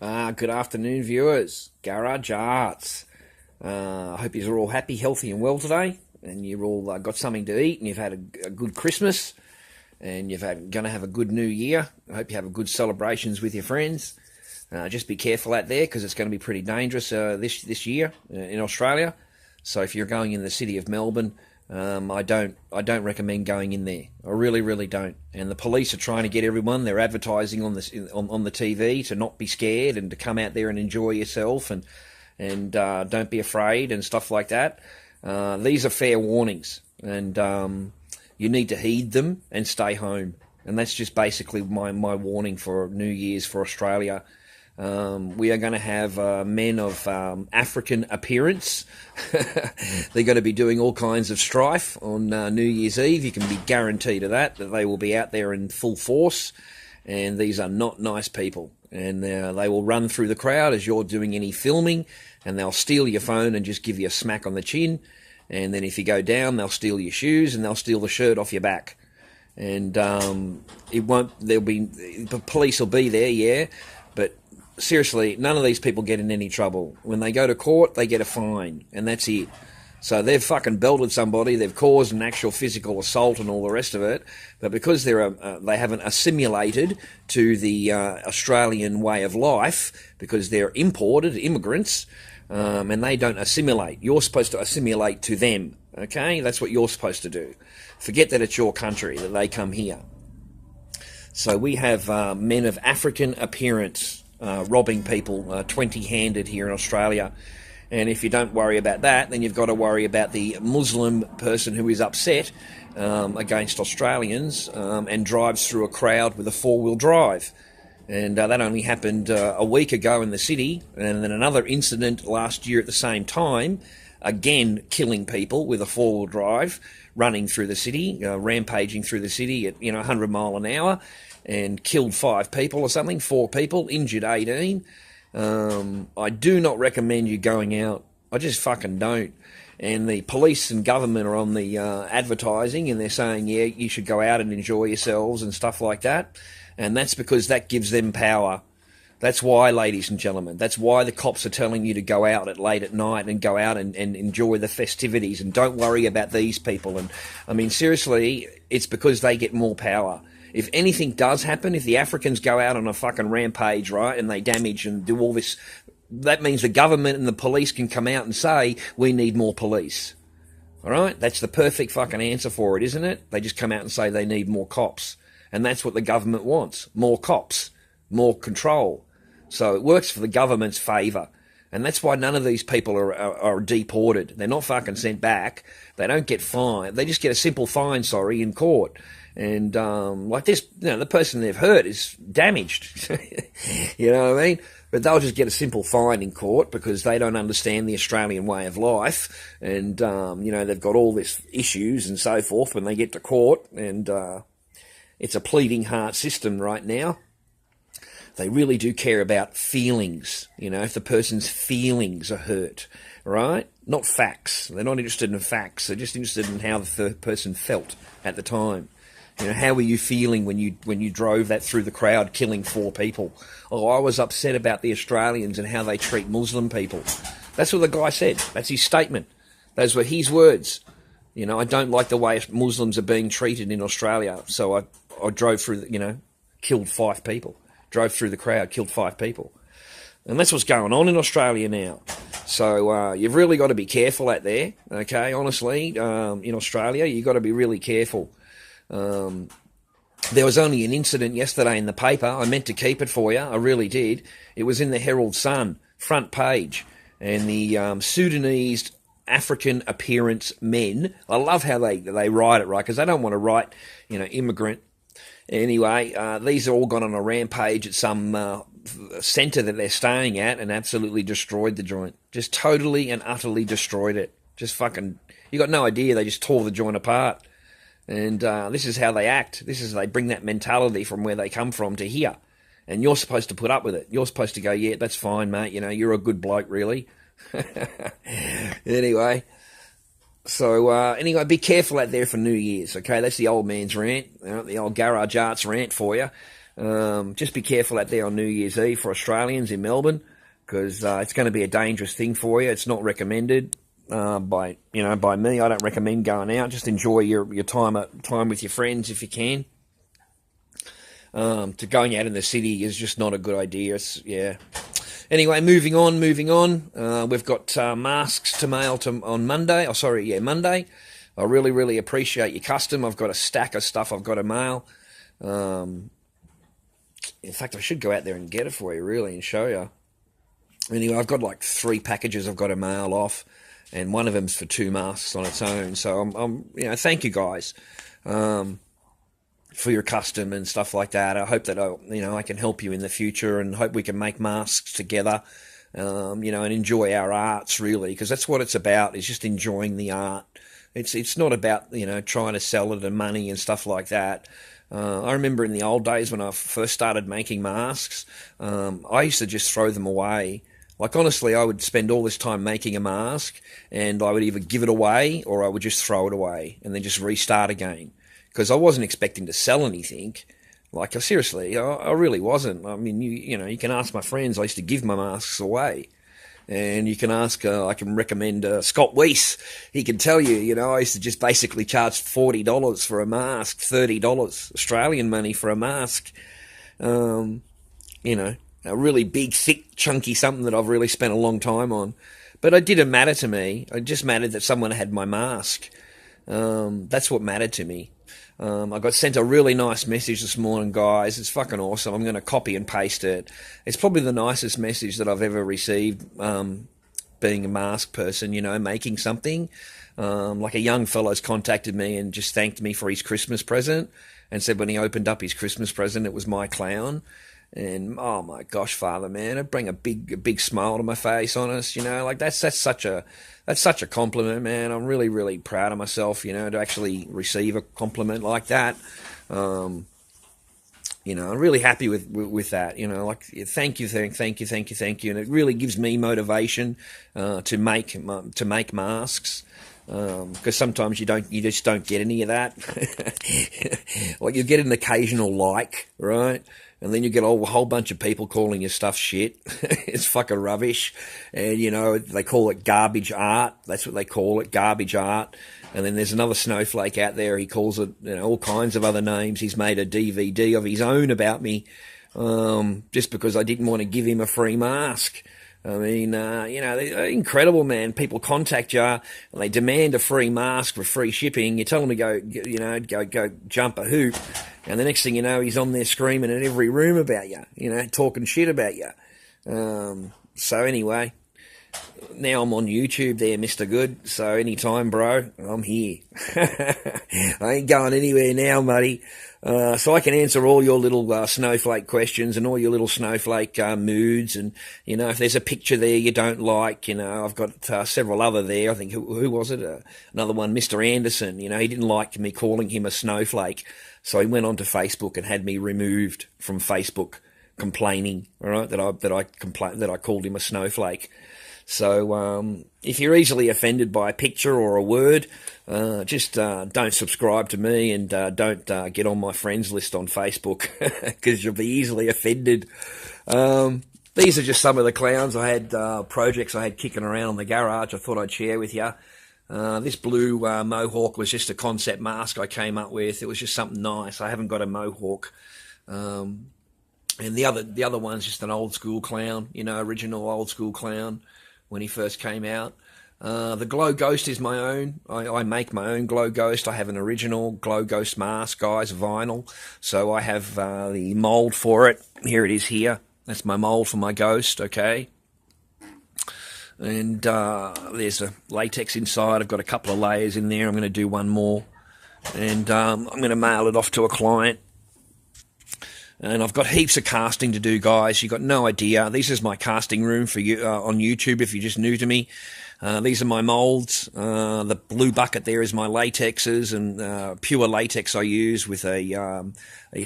Good afternoon, viewers. Garage Arts. I hope you're all happy, healthy, and well today, and you've all got something to eat, and you've had a good Christmas, and going to have a good New Year. I hope you have a good celebrations with your friends. Just be careful out there because it's going to be pretty dangerous this year in Australia. So if you're going in the city of Melbourne, I don't recommend going in there. I really don't. And the police are trying to get everyone. They're advertising on the TV to not be scared and to come out there and enjoy yourself and don't be afraid and stuff like that. These are fair warnings, and you need to heed them and stay home. And that's just basically my warning for New Year's for Australia. We are going to have men of African appearance. They're going to be doing all kinds of strife on New Year's Eve. You can be guaranteed of that they will be out there in full force. And these are not nice people. And they will run through the crowd as you're doing any filming, and they'll steal your phone and just give you a smack on the chin. And then if you go down, they'll steal your shoes and they'll steal the shirt off your back. And the police will be there, yeah, but seriously, none of these people get in any trouble. When they go to court, they get a fine, and that's it. So they've fucking belted somebody, they've caused an actual physical assault and all the rest of it, but because they haven't assimilated to the Australian way of life, because they're imported immigrants, and they don't assimilate. You're supposed to assimilate to them, okay? That's what you're supposed to do. Forget that it's your country, that they come here. So we have men of African appearance robbing people 20-handed here in Australia. And if you don't worry about that, then you've got to worry about the Muslim person who is upset against Australians and drives through a crowd with a four-wheel drive. And that only happened a week ago in the city. And then another incident last year at the same time, again killing people with a four-wheel drive, running through the city, rampaging through the city at 100 mile an hour, and killed 5 people or something, 4 people, injured 18. I do not recommend you going out. I just fucking don't. And the police and government are on the advertising, and they're saying, yeah, you should go out and enjoy yourselves and stuff like that. And that's because that gives them power. That's why, ladies and gentlemen, that's why the cops are telling you to go out at late at night and go out and enjoy the festivities and don't worry about these people. And I mean, seriously, it's because they get more power. If anything does happen, if the Africans go out on a fucking rampage, right, and they damage and do all this, that means the government and the police can come out and say, we need more police. All right? That's the perfect fucking answer for it, isn't it? They just come out and say they need more cops. And that's what the government wants. More cops. More control. So it works for the government's favour. And that's why none of these people are deported. They're not fucking sent back. They don't get fined. They just get a simple fine, in court. And like this, the person they've hurt is damaged. You know what I mean? But they'll just get a simple fine in court because they don't understand the Australian way of life. And, they've got all these issues and so forth when they get to court. And it's a pleading heart system right now. They really do care about feelings, if the person's feelings are hurt, right? Not facts. They're not interested in facts. They're just interested in how the person felt at the time. How were you feeling when you drove that through the crowd, killing 4 people? Oh, I was upset about the Australians and how they treat Muslim people. That's what the guy said. That's his statement. Those were his words. I don't like the way Muslims are being treated in Australia, so I drove through, killed 5 people. Drove through the crowd, killed 5 people. And that's what's going on in Australia now. So you've really got to be careful out there, okay? Honestly, in Australia, you've got to be really careful. There was only an incident yesterday in the paper. I meant to keep it for you. I really did. It was in the Herald Sun, front page. And the Sudanese African appearance men, I love how they write it, right? Because they don't want to write, immigrant. Anyway, these are all gone on a rampage at some centre that they're staying at and absolutely destroyed the joint. Just totally and utterly destroyed it. Just fucking, you got no idea. They just tore the joint apart. And this is how they act. They bring that mentality from where they come from to here. And you're supposed to put up with it. You're supposed to go, yeah, that's fine, mate. You're a good bloke, really. Anyway. So, be careful out there for New Year's, okay? That's the old man's rant, the old Garage Arts rant for you. Just be careful out there on New Year's Eve for Australians in Melbourne, because it's going to be a dangerous thing for you. It's not recommended by me. I don't recommend going out. Just enjoy your time with your friends if you can. To going out in the city is just not a good idea. Yeah. Anyway, moving on. We've got masks to mail on Monday. Monday. I really, really appreciate your custom. I've got a stack of stuff I've got to mail. In fact, I should go out there and get it for you, really, and show you. Anyway, I've got like 3 packages I've got to mail off, and one of them's for 2 masks on its own. So thank you guys for your custom and stuff like that. I hope that I can help you in the future, and hope we can make masks together, and enjoy our arts, really, because that's what it's about, is just enjoying the art. It's not about trying to sell it and money and stuff like that. I remember in the old days when I first started making masks, I used to just throw them away. Like, honestly, I would spend all this time making a mask, and I would either give it away or I would just throw it away and then just restart again, because I wasn't expecting to sell anything. Like, seriously, I really wasn't. I mean, you can ask my friends. I used to give my masks away. And you can ask, I can recommend Scott Weiss. He can tell you, I used to just basically charge $40 for a mask, $30 Australian money for a mask. A really big, thick, chunky something that I've really spent a long time on. But it didn't matter to me. It just mattered that someone had my mask. That's what mattered to me. I got sent a really nice message this morning, guys. It's fucking awesome. I'm going to copy and paste it. It's probably the nicest message that I've ever received, being a mask person, making something. Like a young fellow's contacted me and just thanked me for his Christmas present, and said when he opened up his Christmas present, it was my clown. And oh my gosh, Father, man, it'd bring a big smile to my face, honest. Like that's such a compliment, man. I'm really, really proud of myself, to actually receive a compliment like that. I'm really happy with that. Like, thank you, and it really gives me motivation to make masks. Because sometimes you just don't get any of that. Like, you get an occasional like, right? And then you get a whole bunch of people calling your stuff shit. It's fucking rubbish. And, they call it garbage art. That's what they call it, garbage art. And then there's another snowflake out there. He calls it, all kinds of other names. He's made a DVD of his own about me, just because I didn't want to give him a free mask. I mean, they're incredible, man. People contact you and they demand a free mask with free shipping. You tell them to go jump a hoop, and the next thing you know, he's on there screaming in every room about you, talking shit about you. So anyway, now I'm on YouTube there, Mr. Good. So anytime, bro, I'm here. I ain't going anywhere now, buddy. So I can answer all your little snowflake questions and all your little snowflake moods. And, if there's a picture there you don't like, I've got several other there. I think, who was it? Another one, Mr. Anderson. He didn't like me calling him a snowflake. So he went onto Facebook and had me removed from Facebook, complaining, all right, that I called him a snowflake. So if you're easily offended by a picture or a word, just don't subscribe to me, and don't get on my friends list on Facebook, because you'll be easily offended. These are just some of the clowns I had, projects I had kicking around in the garage I thought I'd share with you. This blue mohawk was just a concept mask I came up with. It was just something nice. I haven't got a mohawk. And the other one's just an old school clown, original old school clown when he first came out. The Glow Ghost is my own. I make my own Glow Ghost. I have an original Glow Ghost mask, guys, vinyl. So I have the mold for it. Here it is here. That's my mold for my ghost, okay? And there's a latex inside. I've got a couple of layers in there. I'm going to do one more. And I'm going to mail it off to a client. And I've got heaps of casting to do, guys. You've got no idea. This is my casting room for you on YouTube if you're just new to me. These are my molds. The blue bucket there is my latexes, and pure latex I use with it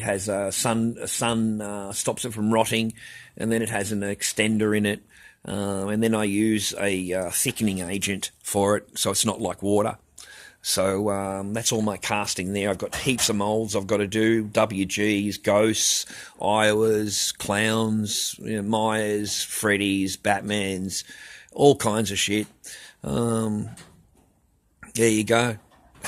has a sun stops it from rotting, and then it has an extender in it. And then I use a thickening agent for it, so it's not like water. So that's all my casting there. I've got heaps of moulds I've got to do. WGs, ghosts, Iowas, clowns, Myers, Freddies, Batmans, all kinds of shit. There you go.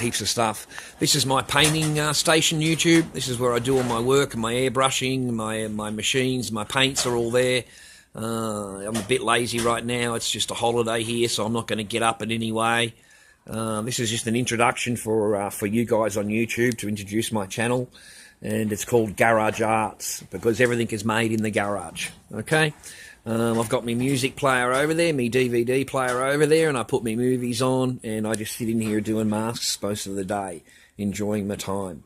Heaps of stuff. This is my painting station YouTube. This is where I do all my work and my airbrushing, my machines, my paints are all there. I'm a bit lazy right now. It's just a holiday here, so I'm not going to get up in any way. This is just an introduction for you guys on YouTube to introduce my channel, and it's called Garage Arts because everything is made in the garage. Okay, I've got my music player over there, my DVD player over there, and I put my movies on, and I just sit in here doing masks most of the day, enjoying my time.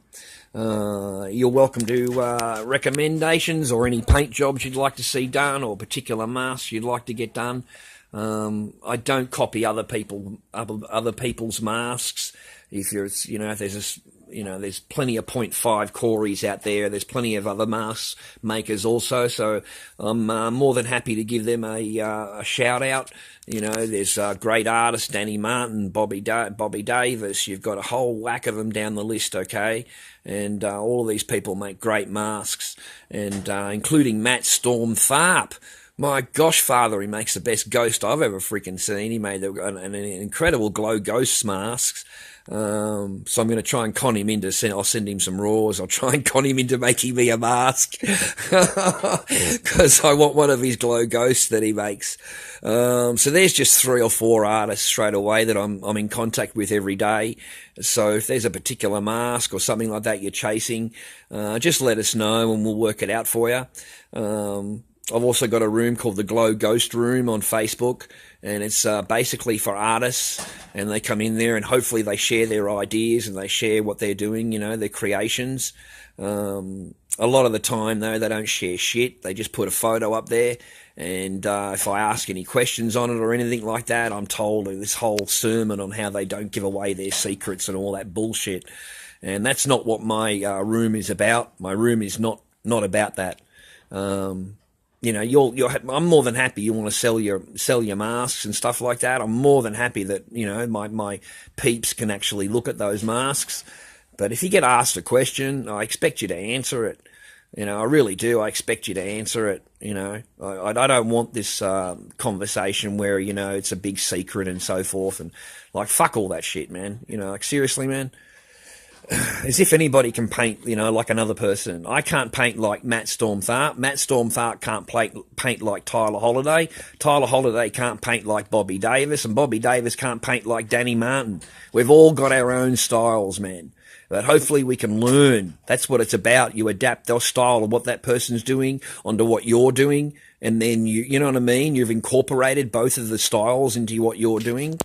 You're welcome to recommendations or any paint jobs you'd like to see done or particular masks you'd like to get done. I don't copy other people's masks. If you're, if there's there's plenty of 0.5 Corys out there. There's plenty of other mask makers also. So I'm more than happy to give them a shout out. There's great artists, Danny Martin, Bobby Davis. You've got a whole whack of them down the list, okay? And all of these people make great masks, and including Matt Storm Tharp. My gosh, father, he makes the best ghost I've ever freaking seen. He made an incredible glow ghost masks. So I'm going to try and con him into, I'll send him some raws. I'll try and con him into making me a mask because I want one of his glow ghosts that he makes. So there's just 3 or 4 artists straight away that I'm in contact with every day. So if there's a particular mask or something like that you're chasing, just let us know and we'll work it out for you. I've also got a room called the Glow Ghost Room on Facebook, and it's basically for artists, and they come in there and hopefully they share their ideas and they share what they're doing, their creations. A lot of the time, though, they don't share shit. They just put a photo up there, and if I ask any questions on it or anything like that, I'm told this whole sermon on how they don't give away their secrets and all that bullshit. And that's not what my room is about. My room is not about that. I'm more than happy you want to sell your masks and stuff like that. I'm more than happy that, my peeps can actually look at those masks. But if you get asked a question, I expect you to answer it. I really do. I expect you to answer it. I don't want this conversation where, it's a big secret and so forth. And fuck all that shit, man. Seriously, man. As if anybody can paint, like another person. I can't paint like Matt Storm Tharp. Matt Storm Tharp can't paint like Tyler Holiday. Tyler Holiday can't paint like Bobby Davis. And Bobby Davis can't paint like Danny Martin. We've all got our own styles, man. But hopefully we can learn. That's what it's about. You adapt their style of what that person's doing onto what you're doing. And then you know what I mean? You've incorporated both of the styles into what you're doing.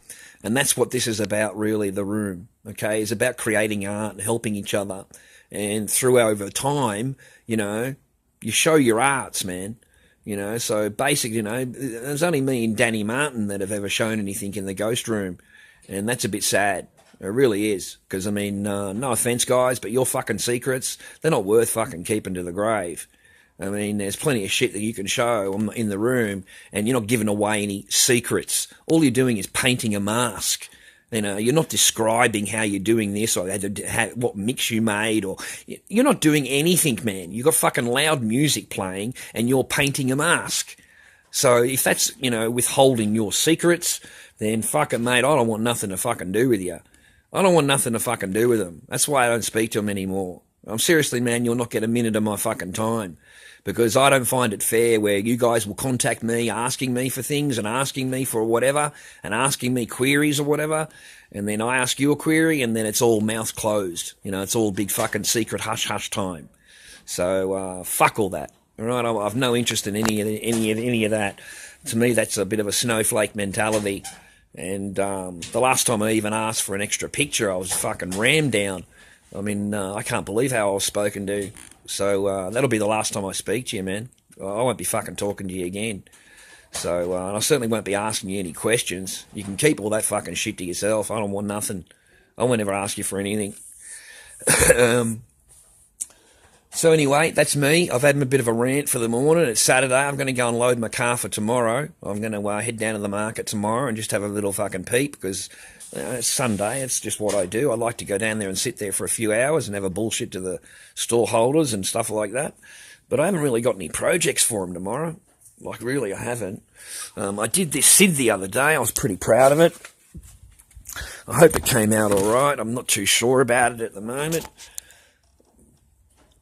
And that's what this is about, really, the room, okay? It's about creating art and helping each other. And through over time, you show your arts, man. So basically, there's only me and Danny Martin that have ever shown anything in the ghost room. And that's a bit sad. It really is. Because, no offense, guys, but your fucking secrets, they're not worth fucking keeping to the grave. There's plenty of shit that you can show in the room, and you're not giving away any secrets. All you're doing is painting a mask. You're not describing how you're doing this or what mix you made, or you're not doing anything, man. You've got fucking loud music playing, and you're painting a mask. So if that's, withholding your secrets, then fuck it, mate, I don't want nothing to fucking do with you. I don't want nothing to fucking do with them. That's why I don't speak to them anymore. I'm seriously, man, you'll not get a minute of my fucking time. Because I don't find it fair where you guys will contact me asking me for things and asking me for whatever and asking me queries or whatever, and then I ask you a query and then it's all mouth closed. It's all big fucking secret hush-hush time. So fuck all that. All right, I've no interest in any of that. To me, that's a bit of a snowflake mentality. And the last time I even asked for an extra picture, I was fucking rammed down. I can't believe how I was spoken to. So that'll be the last time I speak to you, man. I won't be fucking talking to you again. So and I certainly won't be asking you any questions. You can keep all that fucking shit to yourself. I don't want nothing. I won't ever ask you for anything. So anyway, that's me. I've had a bit of a rant for the morning. It's Saturday. I'm going to go and load my car for tomorrow. I'm going to head down to the market tomorrow and just have a little fucking peep because it's Sunday. It's just what I do. I like to go down there and sit there for a few hours and have a bullshit to the store holders and stuff like that. But I haven't really got any projects for them tomorrow. Like, really, I haven't. I did this SID the other day. I was pretty proud of it. I hope it came out all right. I'm not too sure about it at the moment.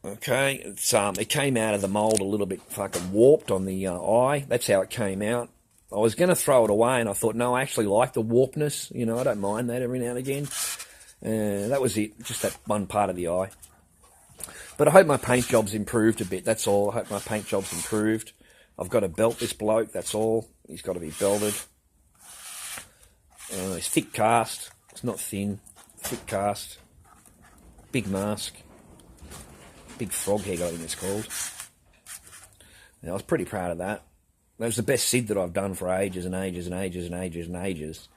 Okay, it came out of the mould a little bit fucking warped on the eye. That's how it came out. I was going to throw it away, and I thought, no, I actually like the warpness. You know, I don't mind that every now and again. That was it, just that one part of the eye. But I hope my paint job's improved a bit, that's all. I hope my paint job's improved. I've got to belt this bloke, that's all. He's got to be belted. It's thick cast. It's not thin. Thick cast. Big mask. Big frog head, I think it's called. Yeah, I was pretty proud of that. That was the best SID that I've done for ages and ages and ages and ages and ages.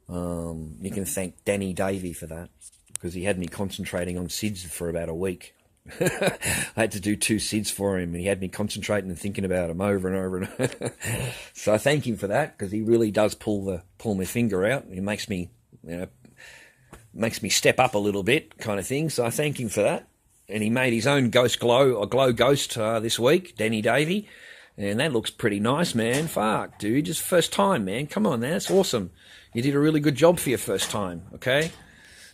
You can thank Danny Davey for that, because he had me concentrating on SIDs for about a week. I had to do 2 SIDs for him, and he had me concentrating and thinking about them over and over and over. So I thank him for that, because he really does pull my finger out. He makes me, makes me step up a little bit, kind of thing. So I thank him for that. And he made his own glow ghost this week, Danny Davey, and that looks pretty nice, man. Fuck, dude, just first time, man. Come on, man, that's awesome. You did a really good job for your first time, okay?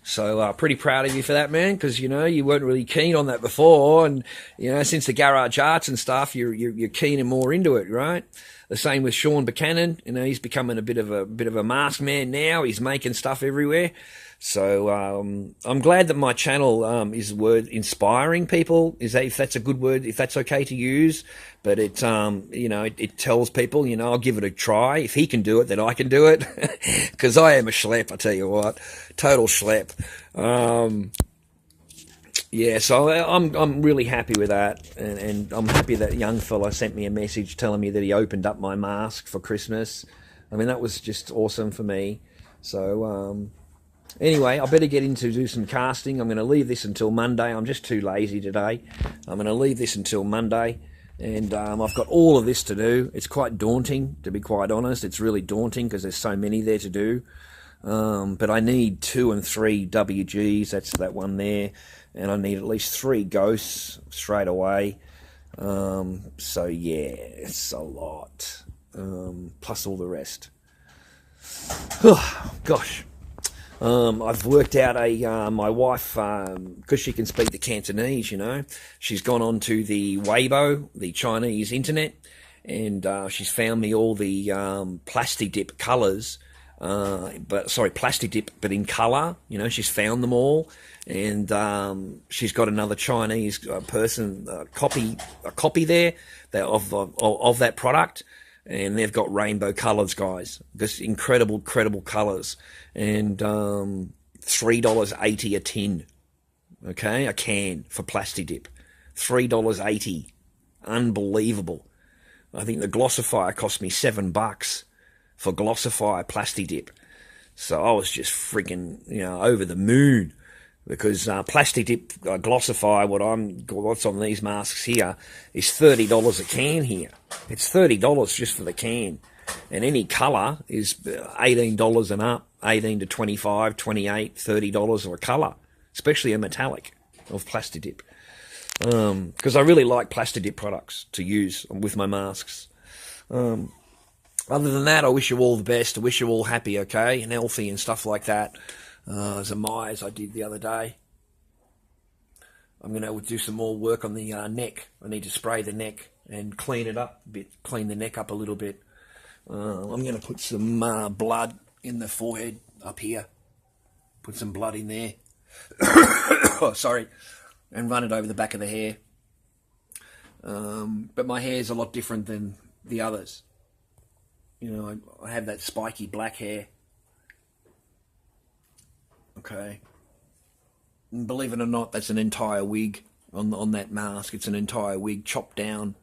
So pretty proud of you for that, man, because, you know, you weren't really keen on that before, and, you know, since the garage arts and stuff, you're keen and more into it, right? The same with Sean Buchanan. You know, he's becoming a bit of a mask man now. He's making stuff everywhere. So I'm glad that my channel is word inspiring people. If that's a good word, if that's okay to use. But it you know, it tells people, you know, I'll give it a try. If he can do it, then I can do it. Because I am a schlep, I tell you what, total schlep. Yeah, so I'm really happy with that, and I'm happy that young fella sent me a message telling me that he opened up my mask for Christmas. I mean, that was just awesome for me. So anyway, I better get in to do some casting. I'm going to leave this until Monday. I'm just too lazy today. I'm going to leave this until Monday, and I've got all of this to do. It's quite daunting, to be quite honest. It's really daunting because there's so many there to do. But I need 2 and 3 WGs. That's that one there. And I need at least 3 ghosts straight away. So yeah, it's a lot. Plus all the rest. Oh, gosh. I've worked out my wife, because she can speak the Cantonese, you know, she's gone on to the Weibo, the Chinese internet, and she's found me all the Plastidip colours, Plastidip, but in colour, you know, she's found them all, and she's got another Chinese person, a copy there of that product. And they've got rainbow colours, guys. Just incredible colours. And $3.80 a tin. Okay? A can for Plastidip. $3.80. Unbelievable. I think the Glossifier cost me $7 for Glossifier Plastidip. So I was just freaking, you know, over the moon. Because Plastidip Glossifier, what's on these masks here, is $30 a can here. It's $30 just for the can. And any colour is $18 and up, $18 to $25, $28, $30 for a colour, especially a metallic of Plastidip. Because I really like Plastidip products to use with my masks. Other than that, I wish you all the best. I wish you all happy, okay, and healthy and stuff like that. As a Myers I did the other day. I'm going to do some more work on the neck. I need to spray the neck and clean it up a bit, clean the neck up a little bit. I'm going to put some blood in the forehead up here. Put some blood in there. Oh, sorry. And run it over the back of the hair. But my hair is a lot different than the others. You know, I have that spiky black hair. Okay. And believe it or not, that's an entire wig on that mask. It's an entire wig chopped down.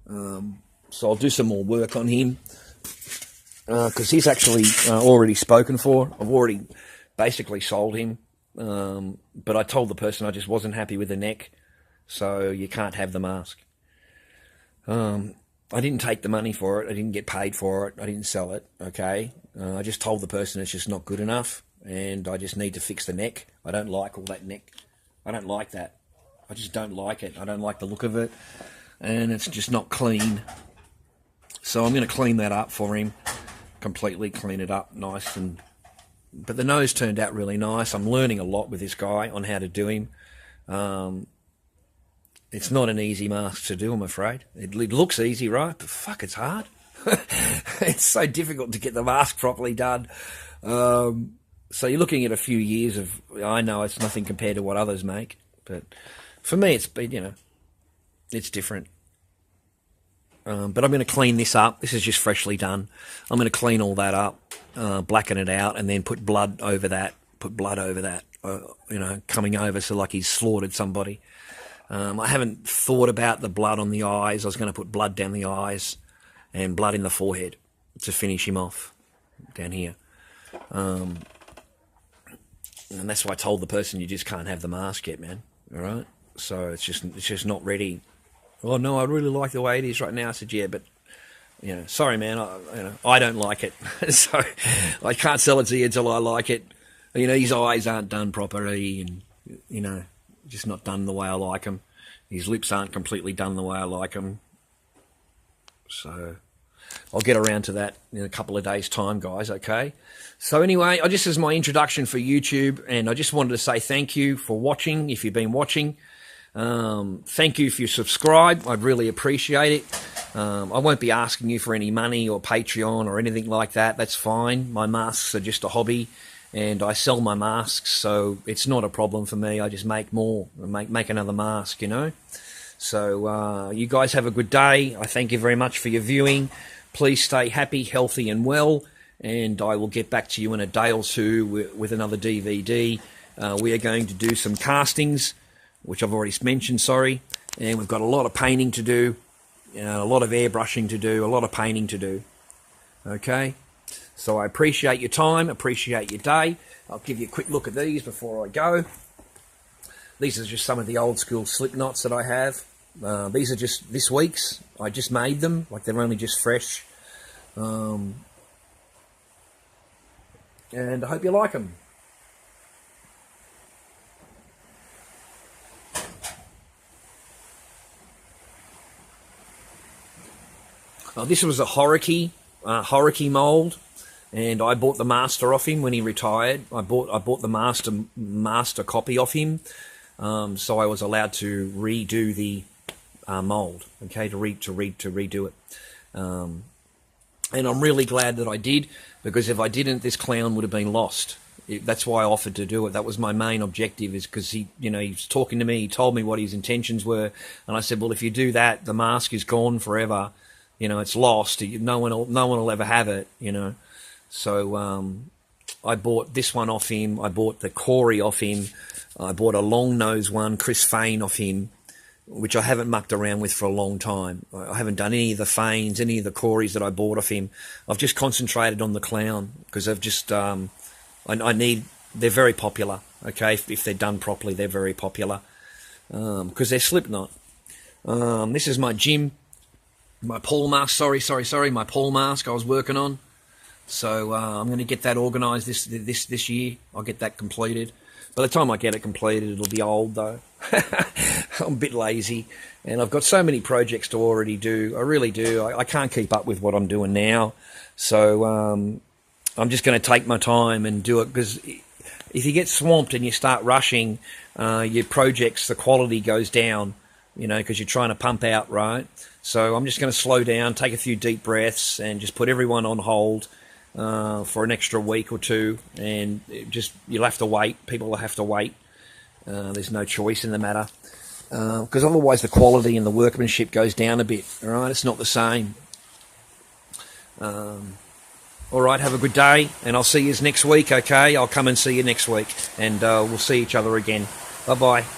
So I'll do some more work on him. Because he's actually already spoken for. I've already basically sold him. But I told the person I just wasn't happy with the neck. so you can't have the mask. I didn't take the money for it. I didn't get paid for it. I didn't sell it, okay? I just told the person it's just not good enough, and I just need to fix the neck. I don't like all that neck. I don't like that. I just don't like it. I don't like the look of it, and it's just not clean. So I'm going to clean that up for him, completely clean it up nice. But the nose turned out really nice. I'm learning a lot with this guy on how to do him. It's not an easy mask to do, I'm afraid. It looks easy, right? But fuck, it's hard. It's so difficult to get the mask properly done. So you're looking at a few years of, I know it's nothing compared to what others make, but for me it's been, you know, it's different. But I'm going to clean this up. This is just freshly done. I'm going to clean all that up, blacken it out, and then put blood over that, you know, coming over so like he's slaughtered somebody. I haven't thought about the blood on the eyes. I was going to put blood down the eyes and blood in the forehead to finish him off down here. And that's why I told the person you just can't have the mask yet, man. All right? So it's just not ready. Oh, no, I really like the way it is right now. I said, yeah, but, you know, sorry, man, I don't like it. So I can't sell it to you until I like it. You know, his eyes aren't done properly and, you know, just not done the way I like them. His lips aren't completely done the way I like them. So I'll get around to that in a couple of days' time, guys, okay? So anyway, this is my introduction for YouTube, and I just wanted to say thank you for watching, if you've been watching. Thank you if you subscribe. I'd really appreciate it. I won't be asking you for any money or Patreon or anything like that. That's fine. My masks are just a hobby, and I sell my masks, so it's not a problem for me. I just make more, make another mask, you know. So you guys have a good day. I thank you very much for your viewing. Please stay happy, healthy, and well, and I will get back to you in a day or two with another DVD. We are going to do some castings, which I've already mentioned, sorry, and we've got a lot of painting to do, a lot of airbrushing to do, a lot of painting to do, okay? So I appreciate your time, appreciate your day. I'll give you a quick look at these before I go. These are just some of the old school slip knots that I have. These are just this week's. I just made them, like they're only just fresh. And I hope you like them. This was a Horiki mould, and I bought the master off him when he retired. I bought the master copy off him, so I was allowed to redo the mould. Okay, to redo it, and I'm really glad that I did, because if I didn't, this clown would have been lost. That's why I offered to do it. That was my main objective, is because he was talking to me. He told me what his intentions were, and I said, well, if you do that, the mask is gone forever. It's lost. No one will ever have it, So I bought this one off him. I bought the Corey off him. I bought a long nose one, Chris Fane, off him, which I haven't mucked around with for a long time. I haven't done any of the Fanes, any of the Coreys that I bought off him. I've just concentrated on the clown, because I've just they're very popular. Okay, if they're done properly, they're very popular, because they're Slipknot. This is my my Paul mask, my Paul mask I was working on. So I'm going to get that organised this year. I'll get that completed. By the time I get it completed, it'll be old, though. I'm a bit lazy, and I've got so many projects to already do. I really do. I can't keep up with what I'm doing now. So I'm just going to take my time and do it, because if you get swamped and you start rushing, your projects, the quality goes down, because you're trying to pump out, right? So I'm just going to slow down, take a few deep breaths, and just put everyone on hold for an extra week or two. And you'll have to wait. People will have to wait. There's no choice in the matter, because otherwise the quality and the workmanship goes down a bit. All right, it's not the same. All right, have a good day, and I'll see you next week. Okay, I'll come and see you next week, and we'll see each other again. Bye bye.